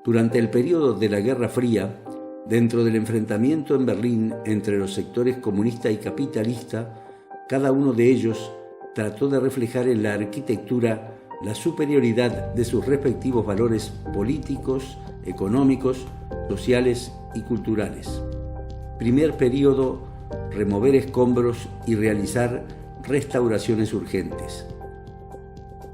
Durante el período de la Guerra Fría, dentro del enfrentamiento en Berlín entre los sectores comunista y capitalista, cada uno de ellos trató de reflejar en la arquitectura la superioridad de sus respectivos valores políticos, económicos, sociales y culturales. Primer período: remover escombros y realizar restauraciones urgentes.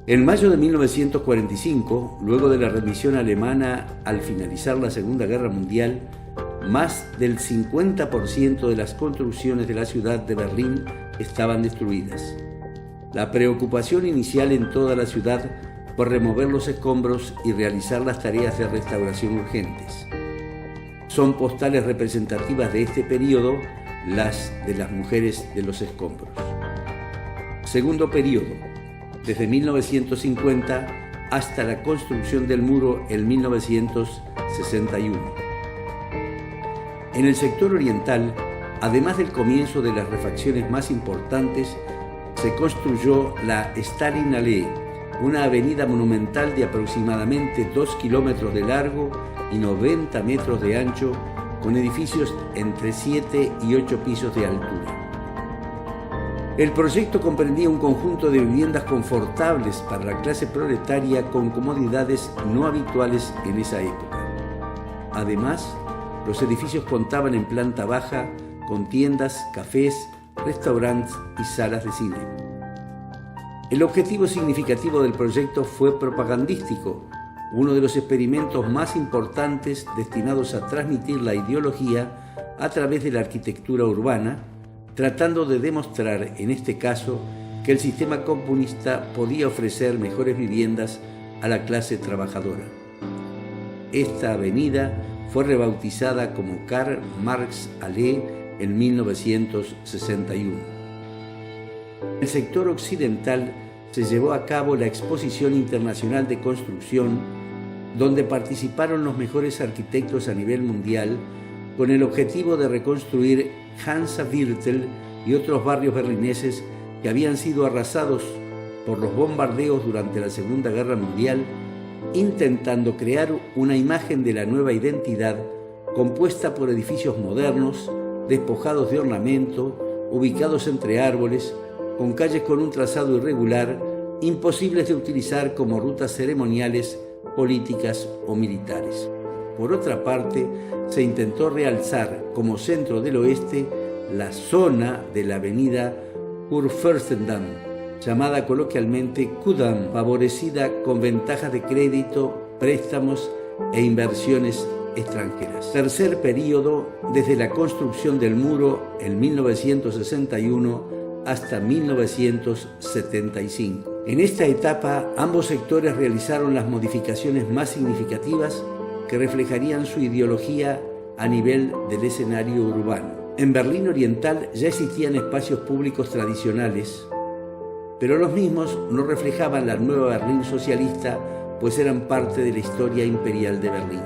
En mayo de 1945, luego de la rendición alemana al finalizar la Segunda Guerra Mundial, más del 50% de las construcciones de la ciudad de Berlín estaban destruidas. La preocupación inicial en toda la ciudad fue remover los escombros y realizar las tareas de restauración urgentes. Son postales representativas de este periodo las de las mujeres de los escombros. Segundo periodo: desde 1950 hasta la construcción del muro en 1961. En el sector oriental, además del comienzo de las refacciones más importantes, se construyó la Stalinallee, una avenida monumental de aproximadamente 2 kilómetros de largo y 90 metros de ancho, con edificios entre 7 y 8 pisos de altura. El proyecto comprendía un conjunto de viviendas confortables para la clase proletaria con comodidades no habituales en esa época. Además, los edificios contaban en planta baja con tiendas, cafés, restaurantes y salas de cine. El objetivo significativo del proyecto fue propagandístico, uno de los experimentos más importantes destinados a transmitir la ideología a través de la arquitectura urbana, tratando de demostrar, en este caso, que el sistema comunista podía ofrecer mejores viviendas a la clase trabajadora. Esta avenida fue rebautizada como Karl Marx Allee en 1961. En el sector occidental se llevó a cabo la Exposición Internacional de Construcción, donde participaron los mejores arquitectos a nivel mundial con el objetivo de reconstruir Hansa-Viertel y otros barrios berlineses que habían sido arrasados por los bombardeos durante la Segunda Guerra Mundial, intentando crear una imagen de la nueva identidad compuesta por edificios modernos, despojados de ornamento, ubicados entre árboles, con calles con un trazado irregular, imposibles de utilizar como rutas ceremoniales, políticas o militares. Por otra parte, se intentó realzar como centro del oeste la zona de la avenida Kurfürstendamm, llamada coloquialmente Kudamm, favorecida con ventajas de crédito, préstamos e inversiones extranjeras. Tercer período: desde la construcción del muro en 1961 hasta 1975. En esta etapa, ambos sectores realizaron las modificaciones más significativas que reflejarían su ideología a nivel del escenario urbano. En Berlín Oriental ya existían espacios públicos tradicionales, pero los mismos no reflejaban la nueva Berlín socialista, pues eran parte de la historia imperial de Berlín.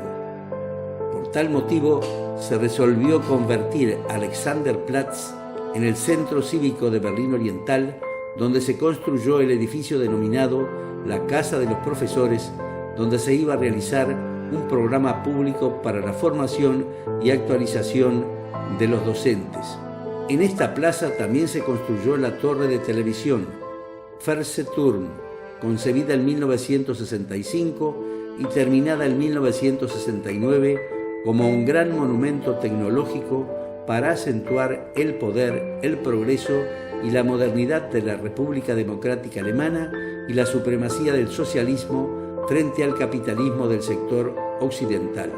Por tal motivo, se resolvió convertir Alexanderplatz en el centro cívico de Berlín Oriental, donde se construyó el edificio denominado la Casa de los Profesores, donde se iba a realizar un programa público para la formación y actualización de los docentes. En esta plaza también se construyó la torre de televisión, Fernsehturm, concebida en 1965 y terminada en 1969 como un gran monumento tecnológico para acentuar el poder, el progreso y la modernidad de la República Democrática Alemana y la supremacía del socialismo frente al capitalismo del sector occidental.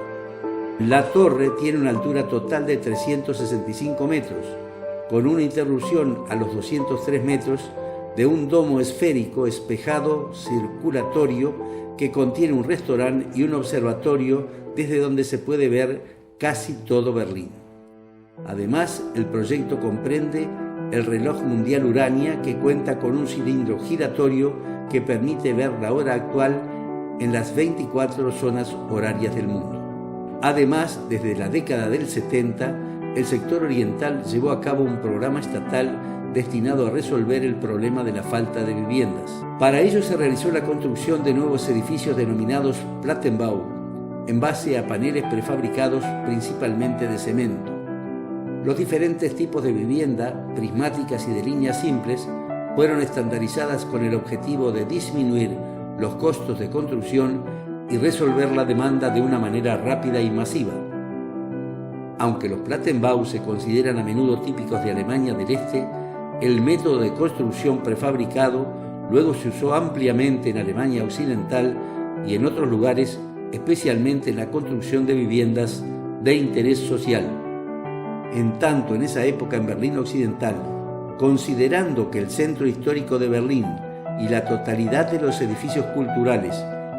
La torre tiene una altura total de 365 metros, con una interrupción a los 203 metros de un domo esférico espejado circulatorio que contiene un restaurante y un observatorio desde donde se puede ver casi todo Berlín. Además, el proyecto comprende el reloj mundial Urania, que cuenta con un cilindro giratorio que permite ver la hora actual en las 24 zonas horarias del mundo. Además, desde la década del 70, el sector oriental llevó a cabo un programa estatal destinado a resolver el problema de la falta de viviendas. Para ello se realizó la construcción de nuevos edificios denominados Plattenbau, en base a paneles prefabricados principalmente de cemento. Los diferentes tipos de vivienda, prismáticas y de líneas simples, fueron estandarizadas con el objetivo de disminuir los costos de construcción y resolver la demanda de una manera rápida y masiva. Aunque los Plattenbau se consideran a menudo típicos de Alemania del Este, el método de construcción prefabricado luego se usó ampliamente en Alemania Occidental y en otros lugares, especialmente en la construcción de viviendas de interés social. En tanto, en esa época en Berlín Occidental, considerando que el centro histórico de Berlín y la totalidad de los edificios culturales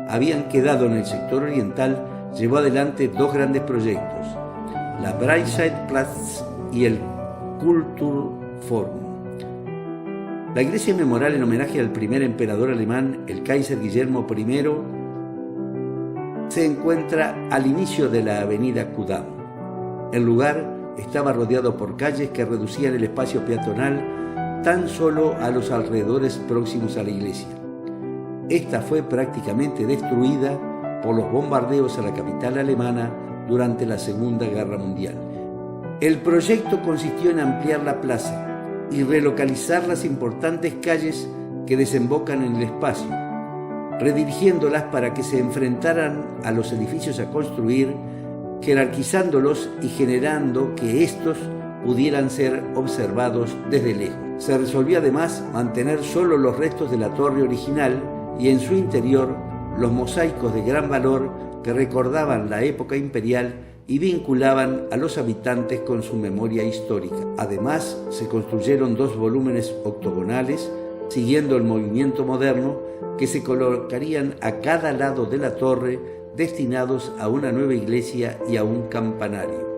habían quedado en el sector oriental, llevó adelante dos grandes proyectos, la Breitscheidplatz y el Kulturforum. La iglesia memorial en homenaje al primer emperador alemán, el Kaiser Guillermo I, se encuentra al inicio de la avenida Kudamm. El lugar estaba rodeado por calles que reducían el espacio peatonal tan solo a los alrededores próximos a la iglesia. Esta fue prácticamente destruida por los bombardeos a la capital alemana durante la Segunda Guerra Mundial. El proyecto consistió en ampliar la plaza y relocalizar las importantes calles que desembocan en el espacio, redirigiéndolas para que se enfrentaran a los edificios a construir, jerarquizándolos y generando que estos pudieran ser observados desde lejos. Se resolvió además mantener solo los restos de la torre original y en su interior los mosaicos de gran valor que recordaban la época imperial y vinculaban a los habitantes con su memoria histórica. Además, se construyeron dos volúmenes octogonales, siguiendo el movimiento moderno, que se colocarían a cada lado de la torre, destinados a una nueva iglesia y a un campanario.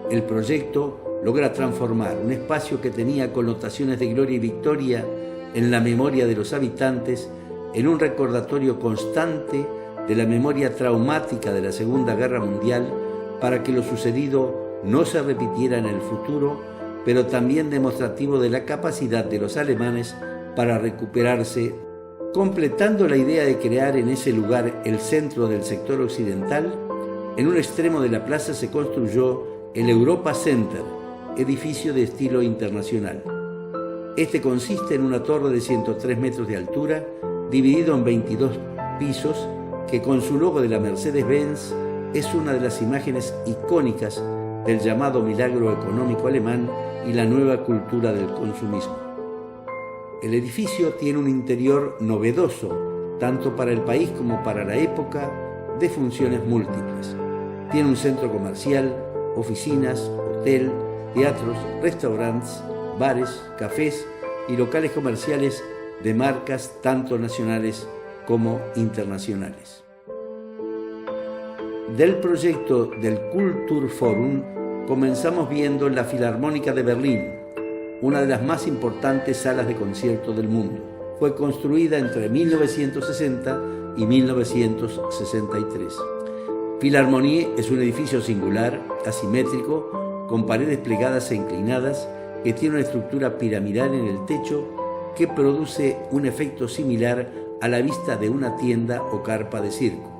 El proyecto logra transformar un espacio que tenía connotaciones de gloria y victoria en la memoria de los habitantes en un recordatorio constante de la memoria traumática de la Segunda Guerra Mundial para que lo sucedido no se repitiera en el futuro, pero también demostrativo de la capacidad de los alemanes para recuperarse, completando la idea de crear en ese lugar el centro del sector occidental. En un extremo de la plaza se construyó el Europa Center, edificio de estilo internacional. Este consiste en una torre de 103 metros de altura, dividido en 22 pisos, que con su logo de la Mercedes-Benz es una de las imágenes icónicas del llamado milagro económico alemán y la nueva cultura del consumismo. El edificio tiene un interior novedoso, tanto para el país como para la época, de funciones múltiples. Tiene un centro comercial, oficinas, hotel, teatros, restaurantes, bares, cafés y locales comerciales de marcas tanto nacionales como internacionales. Del proyecto del Kulturforum comenzamos viendo la Filarmónica de Berlín, una de las más importantes salas de concierto del mundo. Fue construida entre 1960 y 1963. Philharmonie es un edificio singular, asimétrico, con paredes plegadas e inclinadas, que tiene una estructura piramidal en el techo que produce un efecto similar a la vista de una tienda o carpa de circo.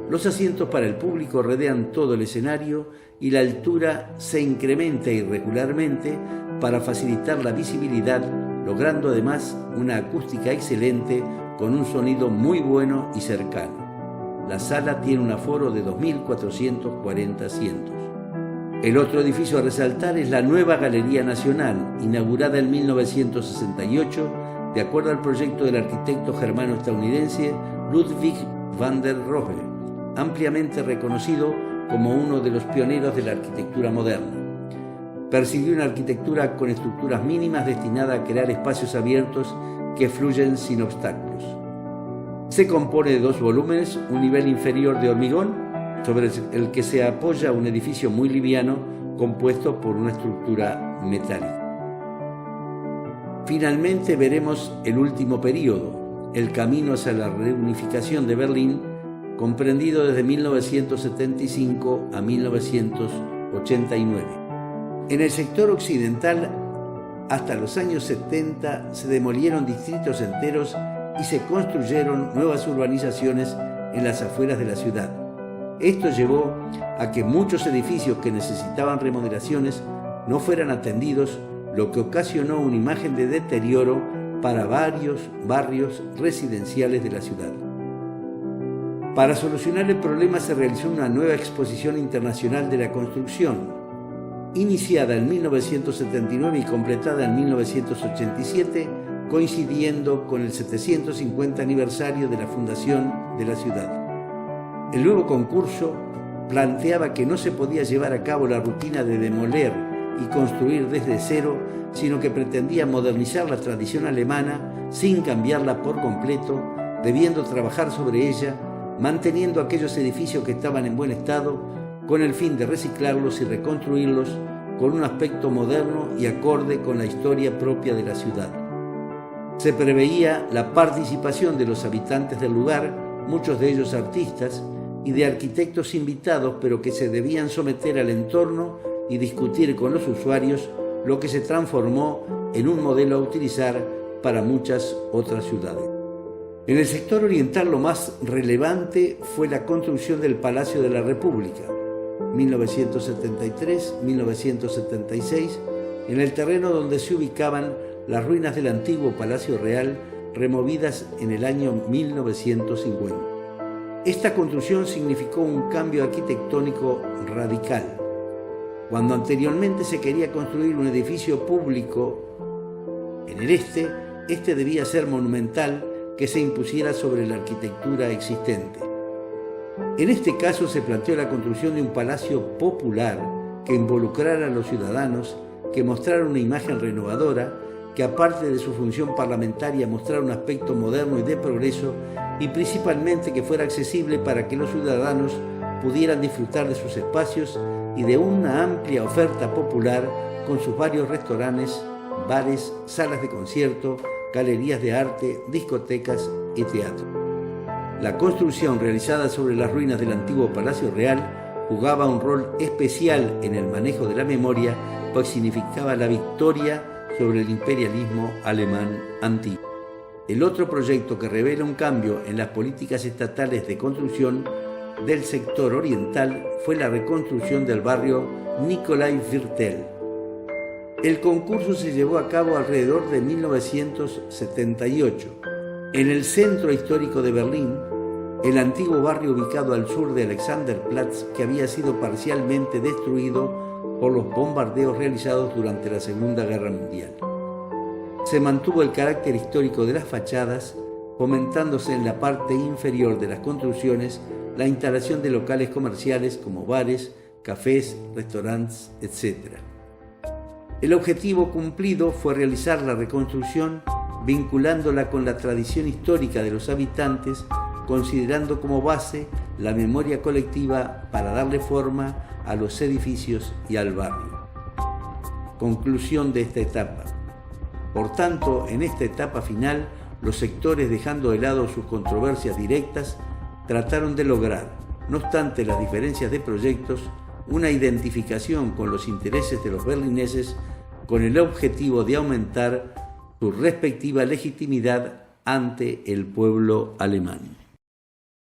Los asientos para el público rodean todo el escenario y la altura se incrementa irregularmente para facilitar la visibilidad, logrando además una acústica excelente con un sonido muy bueno y cercano. La sala tiene un aforo de 2.440 asientos. El otro edificio a resaltar es la nueva Galería Nacional, inaugurada en 1968, de acuerdo al proyecto del arquitecto germano-estadounidense Ludwig van der Rohe, ampliamente reconocido como uno de los pioneros de la arquitectura moderna. Persiguió una arquitectura con estructuras mínimas destinada a crear espacios abiertos que fluyen sin obstáculos. Se compone de dos volúmenes, un nivel inferior de hormigón, sobre el que se apoya un edificio muy liviano compuesto por una estructura metálica. Finalmente veremos el último período, el camino hacia la reunificación de Berlín, comprendido desde 1975 a 1989. En el sector occidental, hasta los años 70, se demolieron distritos enteros y se construyeron nuevas urbanizaciones en las afueras de la ciudad. Esto llevó a que muchos edificios que necesitaban remodelaciones no fueran atendidos, lo que ocasionó una imagen de deterioro para varios barrios residenciales de la ciudad. Para solucionar el problema se realizó una nueva exposición internacional de la construcción, iniciada en 1979 y completada en 1987, coincidiendo con el 750 aniversario de la fundación de la ciudad. El nuevo concurso planteaba que no se podía llevar a cabo la rutina de demoler y construir desde cero, sino que pretendía modernizar la tradición alemana sin cambiarla por completo, debiendo trabajar sobre ella, manteniendo aquellos edificios que estaban en buen estado, con el fin de reciclarlos y reconstruirlos con un aspecto moderno y acorde con la historia propia de la ciudad. Se preveía la participación de los habitantes del lugar, muchos de ellos artistas, y de arquitectos invitados, pero que se debían someter al entorno y discutir con los usuarios, lo que se transformó en un modelo a utilizar para muchas otras ciudades. En el sector oriental lo más relevante fue la construcción del Palacio de la República, 1973-1976, en el terreno donde se ubicaban las ruinas del antiguo Palacio Real, removidas en el año 1950. Esta construcción significó un cambio arquitectónico radical. Cuando anteriormente se quería construir un edificio público en el este debía ser monumental, que se impusiera sobre la arquitectura existente. En este caso se planteó la construcción de un palacio popular que involucrara a los ciudadanos, que mostrara una imagen renovadora, que aparte de su función parlamentaria mostrara un aspecto moderno y de progreso, y principalmente que fuera accesible para que los ciudadanos pudieran disfrutar de sus espacios y de una amplia oferta popular con sus varios restaurantes, bares, salas de concierto, galerías de arte, discotecas y teatro. La construcción realizada sobre las ruinas del antiguo Palacio Real jugaba un rol especial en el manejo de la memoria, pues significaba la victoria sobre el imperialismo alemán antiguo. El otro proyecto que revela un cambio en las políticas estatales de construcción del sector oriental fue la reconstrucción del barrio Nikolai Viertel. El concurso se llevó a cabo alrededor de 1978. En el centro histórico de Berlín, el antiguo barrio ubicado al sur de Alexanderplatz, que había sido parcialmente destruido por los bombardeos realizados durante la Segunda Guerra Mundial. Se mantuvo el carácter histórico de las fachadas, fomentándose en la parte inferior de las construcciones la instalación de locales comerciales como bares, cafés, restaurantes, etc. El objetivo cumplido fue realizar la reconstrucción vinculándola con la tradición histórica de los habitantes, considerando como base la memoria colectiva para darle forma a los edificios y al barrio. Conclusión de esta etapa. Por tanto, en esta etapa final, los sectores, dejando de lado sus controversias directas, trataron de lograr, no obstante las diferencias de proyectos, una identificación con los intereses de los berlineses con el objetivo de aumentar su respectiva legitimidad ante el pueblo alemán.